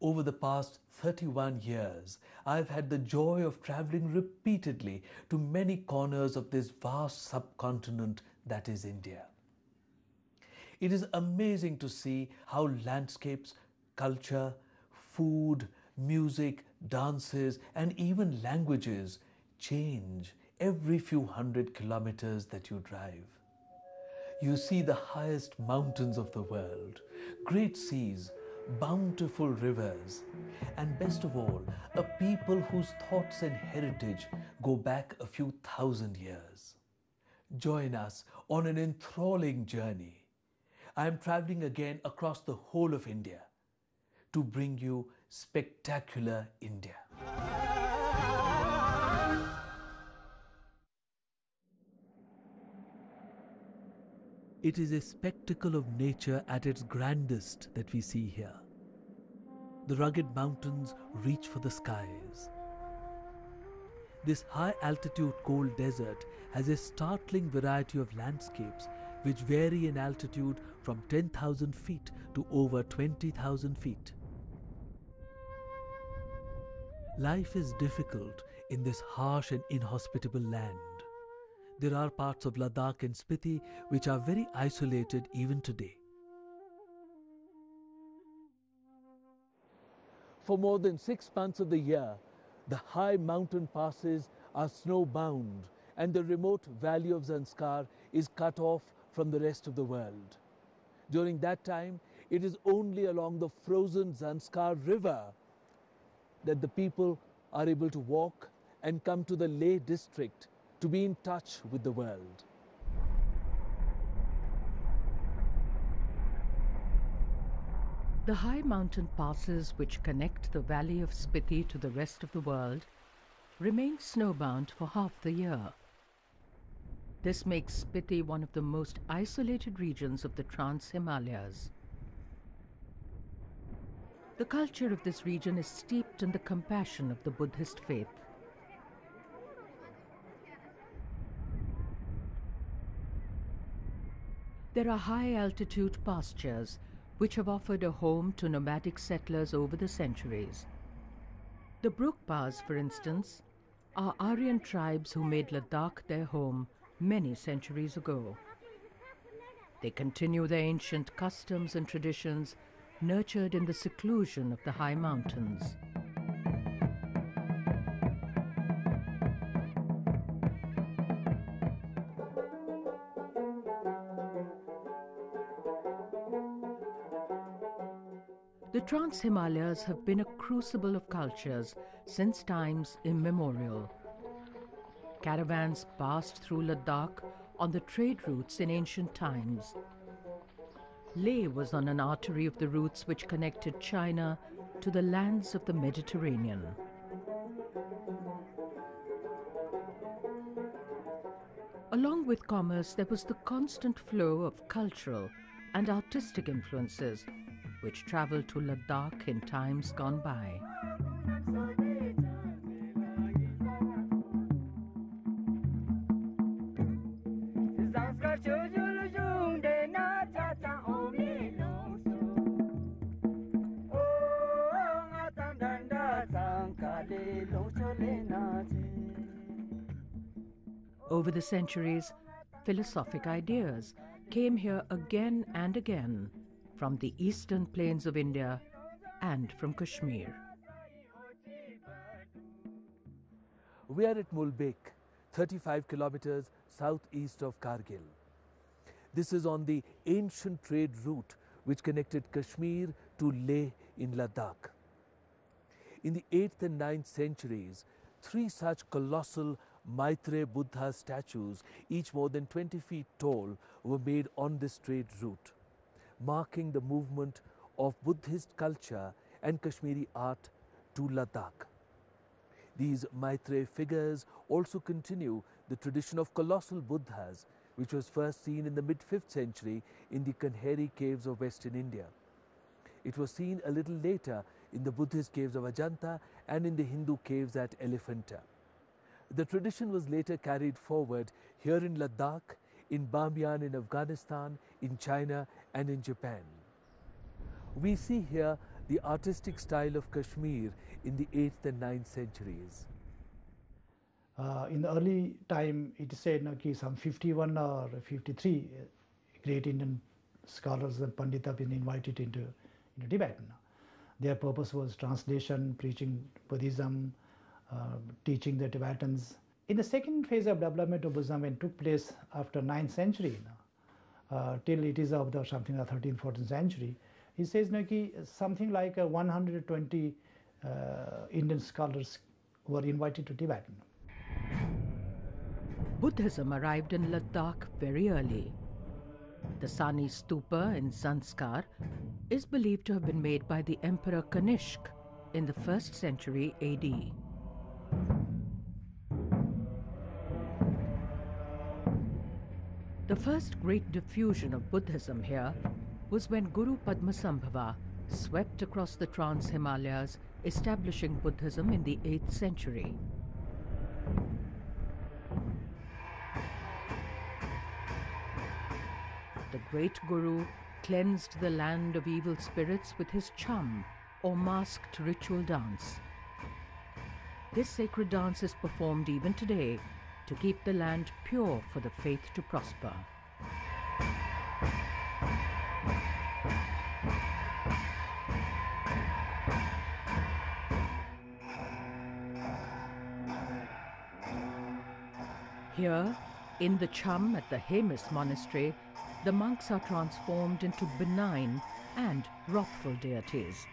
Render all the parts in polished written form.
Over the past 31 years, I've had the joy of traveling repeatedly to many corners of this vast subcontinent that is India. It is amazing to see how landscapes, culture, food, music, dances, and even languages change every few hundred kilometers that you drive. You see the highest mountains of the world, great seas, bountiful rivers, and best of all, a people whose thoughts and heritage go back a few thousand years. Join us on an enthralling journey. I am traveling again across the whole of India to bring you spectacular India. It is a spectacle of nature at its grandest that we see here. The rugged mountains reach for the skies. This high-altitude cold desert has a startling variety of landscapes which vary in altitude from 10,000 feet to over 20,000 feet. Life is difficult in this harsh and inhospitable land. There are parts of Ladakh and Spiti which are very isolated even today. For more than 6 months of the year, the high mountain passes are snow-bound and the remote valley of Zanskar is cut off from the rest of the world. During that time, it is only along the frozen Zanskar River that the people are able to walk and come to the Leh district to be in touch with the world. The high mountain passes which connect the valley of Spiti to the rest of the world remain snowbound for half the year. This makes Spiti one of the most isolated regions of the Trans-Himalayas. The culture of this region is steeped in the compassion of the Buddhist faith. There are high-altitude pastures which have offered a home to nomadic settlers over the centuries. The Brukpas, for instance, are Aryan tribes who made Ladakh their home many centuries ago. They continue their ancient customs and traditions nurtured in the seclusion of the high mountains. The Trans-Himalayas have been a crucible of cultures since times immemorial. Caravans passed through Ladakh on the trade routes in ancient times. Leh was on an artery of the routes which connected China to the lands of the Mediterranean. Along with commerce, there was the constant flow of cultural and artistic influences which travelled to Ladakh in times gone by. Over the centuries, philosophic ideas came here again and again from the eastern plains of India and from Kashmir. We are at Mulbek, 35 kilometers southeast of Kargil. This is on the ancient trade route which connected Kashmir to Leh in Ladakh. In the 8th and 9th centuries, 3 such colossal Maitreya Buddha statues, each more than 20 feet tall, were made on this trade route, marking the movement of Buddhist culture and Kashmiri art to Ladakh. These Maitreya figures also continue the tradition of colossal Buddhas, which was first seen in the mid-5th century in the Kanheri caves of Western India. It was seen a little later in the Buddhist caves of Ajanta and in the Hindu caves at Elephanta. The tradition was later carried forward here in Ladakh, in Bamiyan in Afghanistan, in China and in Japan. We see here the artistic style of Kashmir in the 8th and 9th centuries. In the early time, it is said that some 51 or 53 great Indian scholars and Pandit have been invited into Tibet. Their purpose was translation, preaching Buddhism, teaching the Tibetans. In the second phase of development of Buddhism, when it took place after 9th century, till it is of the something like 13th, 14th century, he says that something like 120 Indian scholars were invited to Tibet. Buddhism arrived in Ladakh very early. The Sani Stupa in Zanskar is believed to have been made by the Emperor Kanishk in the 1st century AD. The first great diffusion of Buddhism here was when Guru Padmasambhava swept across the Trans-Himalayas, establishing Buddhism in the 8th century. The great Guru cleansed the land of evil spirits with his cham, or masked ritual dance. This sacred dance is performed even today to keep the land pure for the faith to prosper. Here, in the cham at the Hamish Monastery, the monks are transformed into benign and wrathful deities.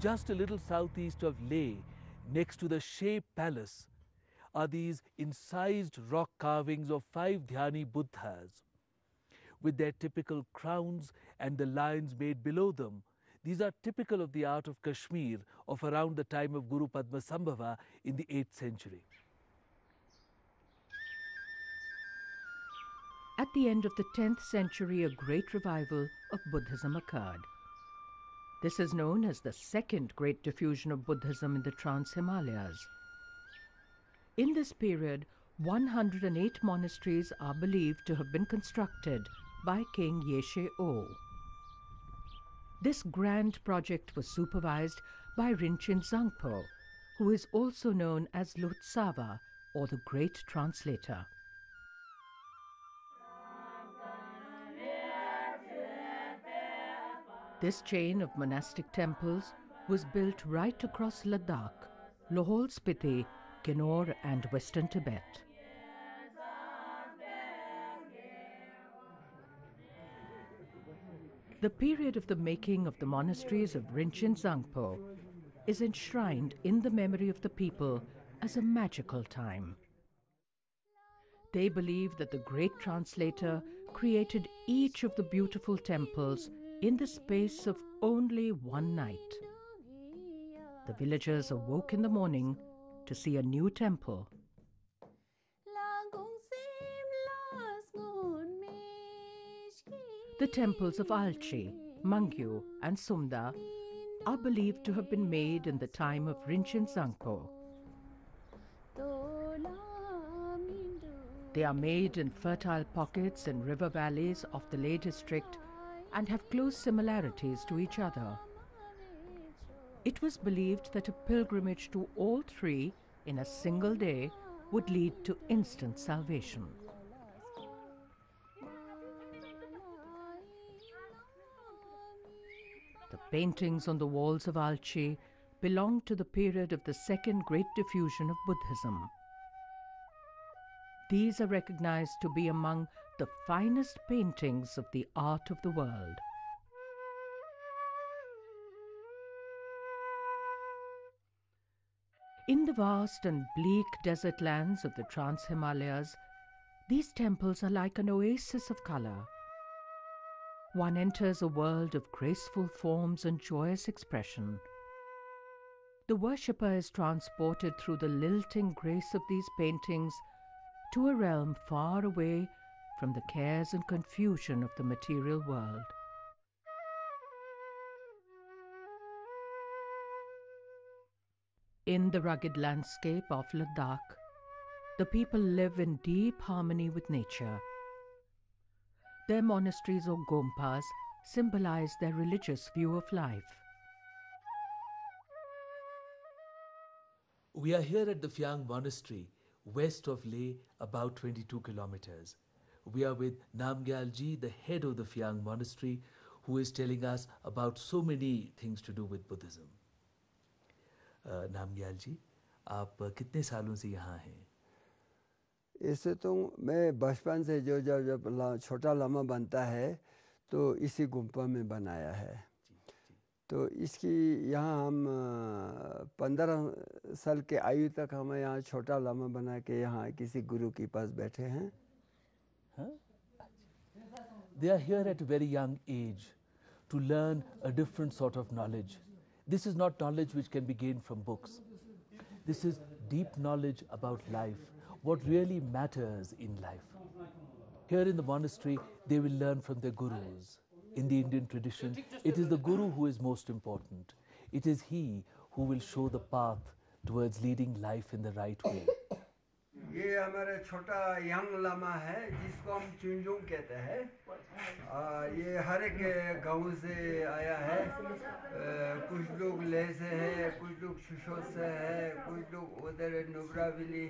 Just a little southeast of Leh, next to the Sheh Palace, are these incised rock carvings of 5 Dhyani Buddhas. With their typical crowns and the lions made below them, these are typical of the art of Kashmir of around the time of Guru Padmasambhava in the 8th century. At the end of the 10th century, a great revival of Buddhism occurred. This is known as the second great diffusion of Buddhism in the Trans-Himalayas. In this period, 108 monasteries are believed to have been constructed by King Yeshe O. This grand project was supervised by Rinchen Zangpo, who is also known as Lhotsawa, or the Great Translator. This chain of monastic temples was built right across Ladakh, Lahaul Spiti, Kinnaur and Western Tibet. The period of the making of the monasteries of Rinchen Zangpo is enshrined in the memory of the people as a magical time. They believe that the Great Translator created each of the beautiful temples in the space of only one night. The villagers awoke in the morning to see a new temple. The temples of Alchi, Mangyu and Sumda are believed to have been made in the time of Rinchen Zangpo. They are made in fertile pockets and river valleys of the Leh district and have close similarities to each other. It was believed that a pilgrimage to all three in a single day would lead to instant salvation. The paintings on the walls of Alchi belong to the period of the second great diffusion of Buddhism. These are recognized to be among the finest paintings of the art of the world. In the vast and bleak desert lands of the Trans-Himalayas, these temples are like an oasis of color. One enters a world of graceful forms and joyous expression. The worshipper is transported through the lilting grace of these paintings to a realm far away from the cares and confusion of the material world. In the rugged landscape of Ladakh, the people live in deep harmony with nature. Their monasteries or gompas symbolize their religious view of life. We are here at the Phyang Monastery, west of Leh, about 22 kilometers. We are with Namgyal Ji, the head of the Phyang Monastery, who is telling us about so many things to do with Buddhism. Namgyal Ji, आप कितने सालों से यहाँ हैं? ऐसे तो मैं बचपन से जब छोटा लामा बनता है तो इसी गुम्पा में बनाया है। तो इसकी यहाँ हम 15 साल के आयु तक हम यहाँ छोटा लामा बना के यहाँ किसी गुरु के पास बैठे हैं। They are here at a very young age to learn a different sort of knowledge. This is not knowledge which can be gained from books. This is deep knowledge about life, what really matters in life. Here in the monastery, they will learn from their gurus. In the Indian tradition, it is the guru who is most important. It is he who will show the path towards leading life in the right way. ये हमारा छोटा young Lama है जिसको हम चुंजुंग कहते हैं। ये हर एक गांव से आया है। कुछ लोग लेह से है, कुछ लोग शुशोत से है, कुछ लोग उधर नुब्राविली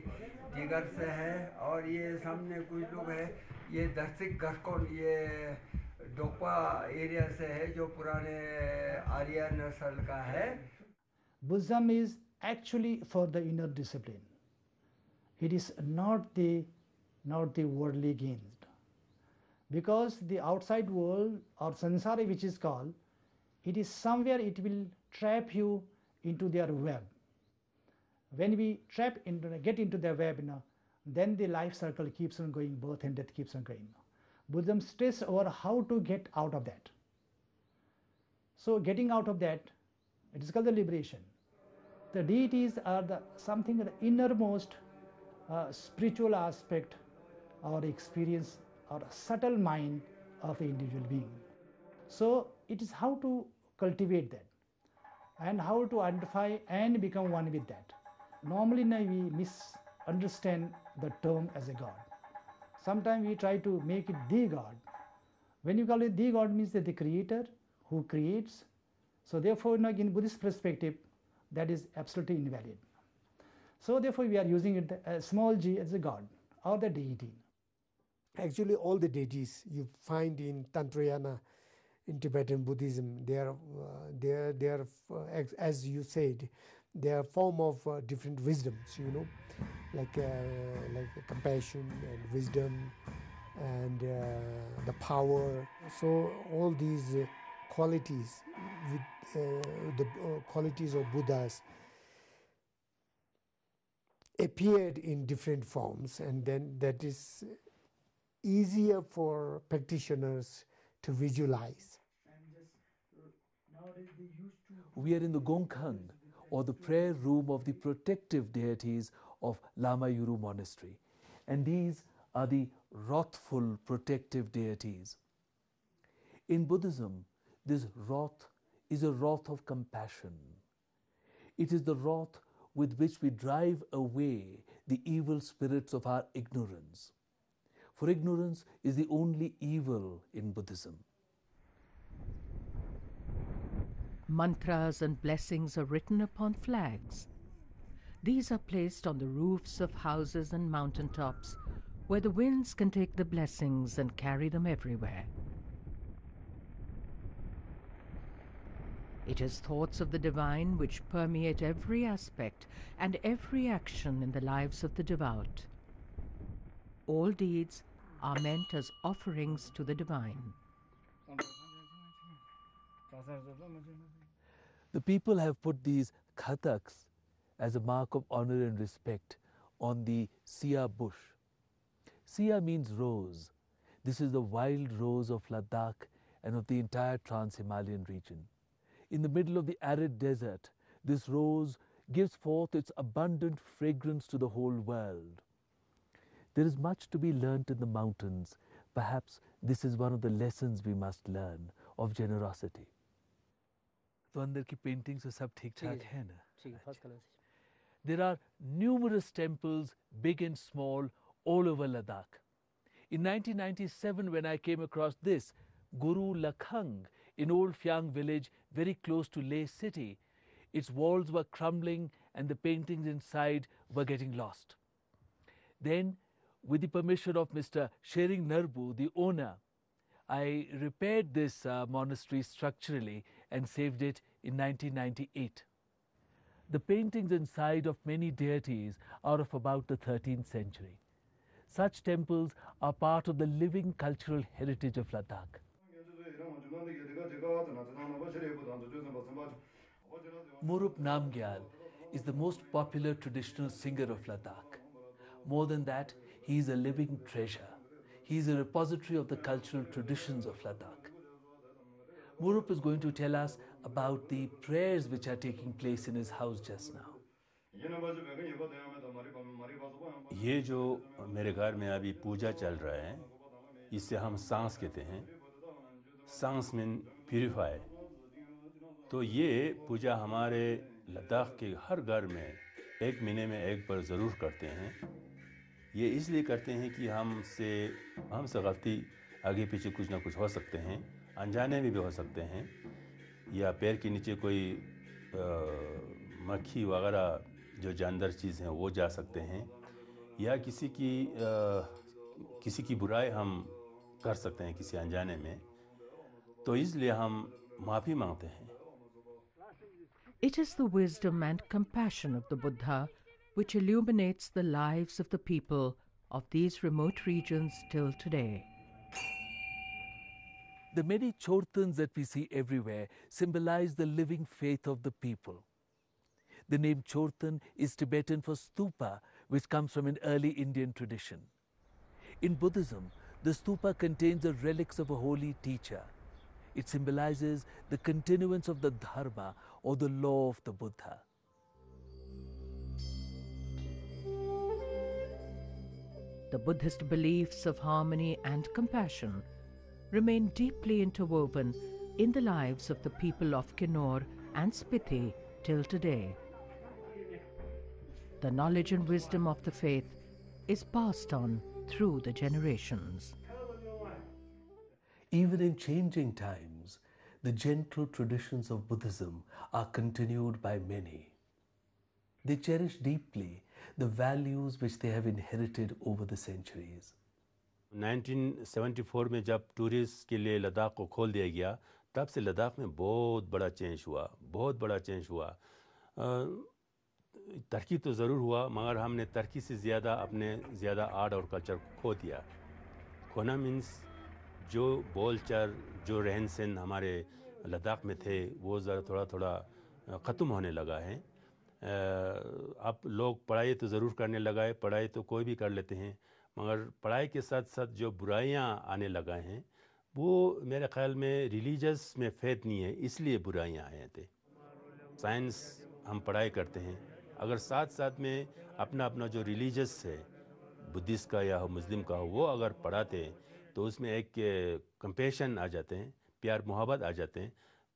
दिगर से है और ये सामने कुछ लोग है ये दर्शिक गस्कोन ये डोपा एरिया से है जो पुराने आर्य नस्ल का है। Buddhism is actually for the inner discipline. It is not the worldly gains, because the outside world or sansara, which is called, it is somewhere it will trap you into their web. When we get into their web, then the life circle keeps on going, birth and death keeps on going. Buddhism stress over how to get out of that. So getting out of that, it is called the liberation. The deities are the innermost spiritual aspect or experience or subtle mind of the individual being. So it is how to cultivate that and how to identify and become one with that. Normally we misunderstand the term as a God. Sometimes we try to make it the God. When you call it the God, means that the creator who creates. So therefore, in Buddhist perspective, that is absolutely invalid. So therefore, we are using it small g as a God or the deity. Actually, all the deities you find in Tantrayana, in Tibetan Buddhism, they are as you said, they are form of different wisdoms. Like compassion and wisdom and the power. So all these qualities, with the qualities of Buddhas, appeared in different forms, and then that is easier for practitioners to visualize. We are in the Gongkhang, or the prayer room of the protective deities of Lamayuru Monastery. And these are the wrathful protective deities. In Buddhism, this wrath is a wrath of compassion. It is the wrath with which we drive away the evil spirits of our ignorance. For ignorance is the only evil in Buddhism. Mantras and blessings are written upon flags. These are placed on the roofs of houses and mountaintops, where the winds can take the blessings and carry them everywhere. It is thoughts of the divine which permeate every aspect and every action in the lives of the devout. All deeds are meant as offerings to the divine. The people have put these khataks as a mark of honor and respect on the Sia bush. Sia means rose. This is the wild rose of Ladakh and of the entire Trans-Himalayan region. In the middle of the arid desert, this rose gives forth its abundant fragrance to the whole world. There is much to be learnt in the mountains. Perhaps this is one of the lessons we must learn of generosity. तो अंदर की painting तो सब ठीक ठाक है ना? ठीक, first class. There are numerous temples, big and small, all over Ladakh. In 1997, when I came across this, Guru Lakhang, in Old Phyang village, very close to Leh city, its walls were crumbling and the paintings inside were getting lost. Then, with the permission of Mr. Shering Narbu, the owner, I repaired this monastery structurally and saved it in 1998. The paintings inside of many deities are of about the 13th century. Such temples are part of the living cultural heritage of Ladakh. Murup Namgyal is the most popular traditional singer of Ladakh. More than that, he is a living treasure. He is a repository of the cultural traditions of Ladakh. Murup is going to tell us about the prayers which are taking place in his house just now. یہ جو میرے گھر میں ابھی پوجا چل رہا ہے اس سے ہم سانس کہتے ہیں. سانس مین پیوریفائی. تو یہ پوجا ہمارے لداخ کے ہر گھر میں ایک مہینے میں ایک بار ضرور کرتے ہیں. یہ اس لیے کرتے ہیں کہ ہم سے غلطی آگے پیچھے کچھ نہ کچھ ہو سکتے ہیں, انجانے میں بھی ہو سکتے ہیں, یا پیر کے نیچے کوئی مکھی وغیرہ جو جاندار چیز ہیں وہ جا سکتے ہیں, یا کسی کی برائی ہم کر سکتے ہیں کسی انجانے میں. تو اس لیے ہم معافی مانگتے ہیں. It is the wisdom and compassion of the Buddha which illuminates the lives of the people of these remote regions till today. The many chortans that we see everywhere symbolize the living faith of the people. The name chortan is Tibetan for stupa, which comes from an early Indian tradition. In Buddhism, the stupa contains the relics of a holy teacher. It symbolizes the continuance of the dharma or the law of the Buddha. The Buddhist beliefs of harmony and compassion remain deeply interwoven in the lives of the people of Kinnaur and Spiti till today. The knowledge and wisdom of the faith is passed on through the generations. Even in changing times, the gentle traditions of Buddhism are continued by many. They cherish deeply the values which they have inherited over the centuries. 1974 میں جب tourist کے لیے لداخ کو کھول دیا گیا, تب سے لداخ میں بہت بڑا چینج ہوا. ترقی تو ضرور ہوا, مگر ہم نے ترقی سے زیادہ آرٹ اور کلچر کھو دیا. کھونا مینس جو بول چال, جو رہن سہن ہمارے لداخ میں تھے وہ ذرا تھوڑا ختم ہونے لگا ہے. اب لوگ پڑھائی تو ضرور کرنے لگا ہے, پڑھائی تو کوئی بھی کر لیتے ہیں, مگر پڑھائی کے ساتھ ساتھ جو برائیاں آنے لگا ہیں وہ میرے خیال میں ریلیجس میں فیتھ نہیں ہے, اس لیے برائیاں آئے تھے. سائنس ہم پڑھائی کرتے ہیں, اگر ساتھ میں اپنا جو ریلیجس ہے, بدھسٹ کا یا مسلم کا ہو, وہ اگر پڑھاتے تو اس میں ایک کمپیشن آ جاتے ہیں, پیار محبت آ جاتے ہیں,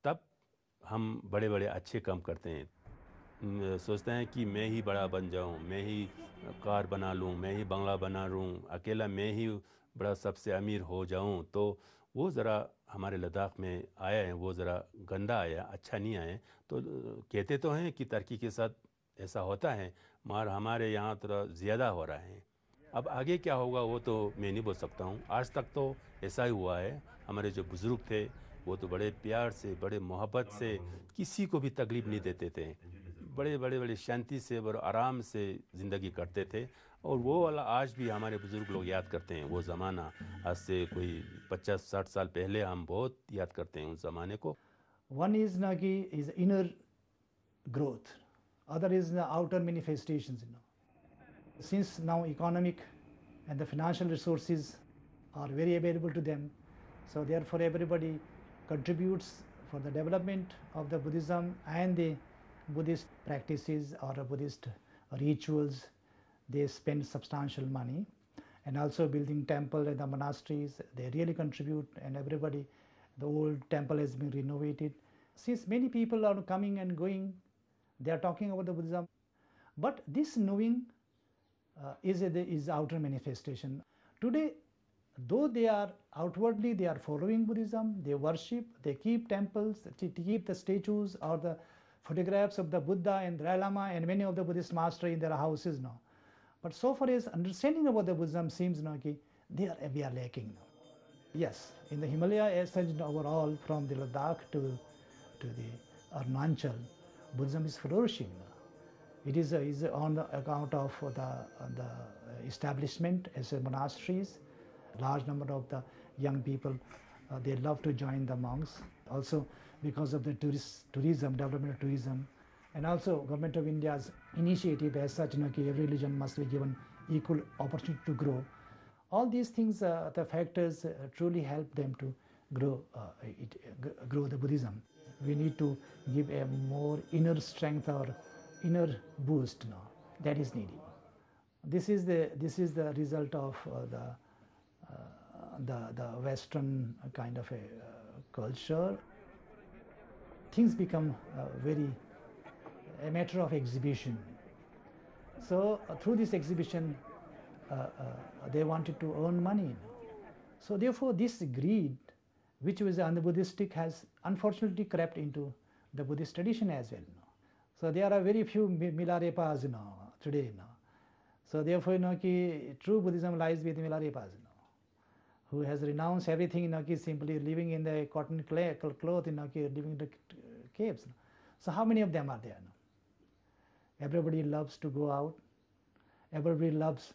تب ہم بڑے اچھے کام کرتے ہیں. سوچتے ہیں کہ میں ہی بڑا بن جاؤں, میں ہی کار بنا لوں, میں ہی بنگلہ بنا لوں, اکیلا میں ہی بڑا سب سے امیر ہو جاؤں. تو وہ ذرا ہمارے لداخ میں آیا ہے, وہ ذرا گندا آیا, اچھا نہیں آیا. تو کہتے تو ہیں کہ ترقی کے ساتھ ایسا ہوتا ہے, مگر ہمارے یہاں تھوڑا زیادہ ہو رہا ہے. اب آگے کیا ہوگا وہ تو میں نہیں بول سکتا ہوں. آج تک تو ایسا ہی ہوا ہے. ہمارے جو بزرگ تھے وہ تو بڑے پیار سے, بڑے محبت سے, کسی کو بھی تکلیف نہیں دیتے تھے, بڑے شانتی سے, بڑے آرام سے زندگی کرتے تھے. اور وہ والا آج بھی ہمارے بزرگ لوگ یاد کرتے ہیں. وہ زمانہ آج سے کوئی 50-60 سال پہلے ہم بہت یاد کرتے ہیں اس زمانے کو. One is is inner growth, other is the outer manifestations. Since now economic and the financial resources are very available to them, so therefore everybody contributes for the development of the Buddhism and the Buddhist practices or Buddhist rituals. They spend substantial money, and also building temple and the monasteries, they really contribute, and everybody, the old temple has been renovated. Since many people are coming and going, they are talking about the Buddhism, But this knowing is outer manifestation. Today, though they are outwardly they are following Buddhism, they worship, they keep temples, they keep the statues or the photographs of the Buddha and Dalai Lama and many of the Buddhist masters in their houses now. But so far as understanding about the Buddhism seems now we are lacking now. Yes, in the Himalaya as such overall from the Ladakh to the Arunachal, Buddhism is flourishing now. It is on the account of the establishment as monasteries. Large number of the young people, they love to join the monks. Also because of the tourism, development of tourism, and also Government of India's initiative as such, every religion must be given equal opportunity to grow. All these things, the factors truly help them to grow the Buddhism. We need to give a more inner strength or inner boost now. That is needed. This is the result of the Western kind of a culture. Things become a matter of exhibition. So through this exhibition, they wanted to earn money. So therefore, this greed, which was un-Buddhistic, has unfortunately crept into the Buddhist tradition as well. So there are very few Milarepas today. So therefore, true Buddhism lies with Milarepas, who has renounced everything, simply living in the cotton cloth, living in the caves. So how many of them are there? Everybody loves to go out. Everybody loves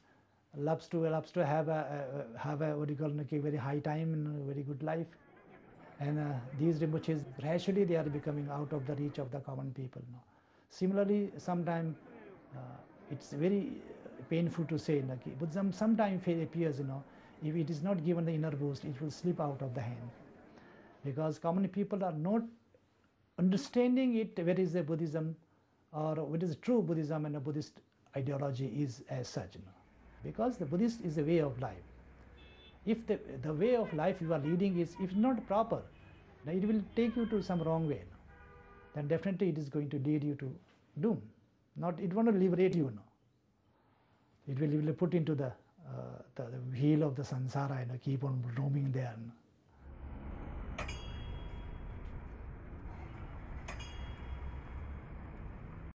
to have a what you call very high time and a very good life. And these Rinpoches gradually they are becoming out of the reach of the common people now. Similarly, sometimes it's very painful to say Buddhism sometimes appears, if it is not given the inner boost, it will slip out of the hand, because common people are not understanding it. Where is the Buddhism, or what is true Buddhism and a Buddhist ideology is as such, because the Buddhist is a way of life. If the way of life you are leading is if not proper, it will take you to some wrong way. Then definitely it is going to lead you to doom. It won't liberate you. It will put into the wheel of the samsara, keep on roaming there.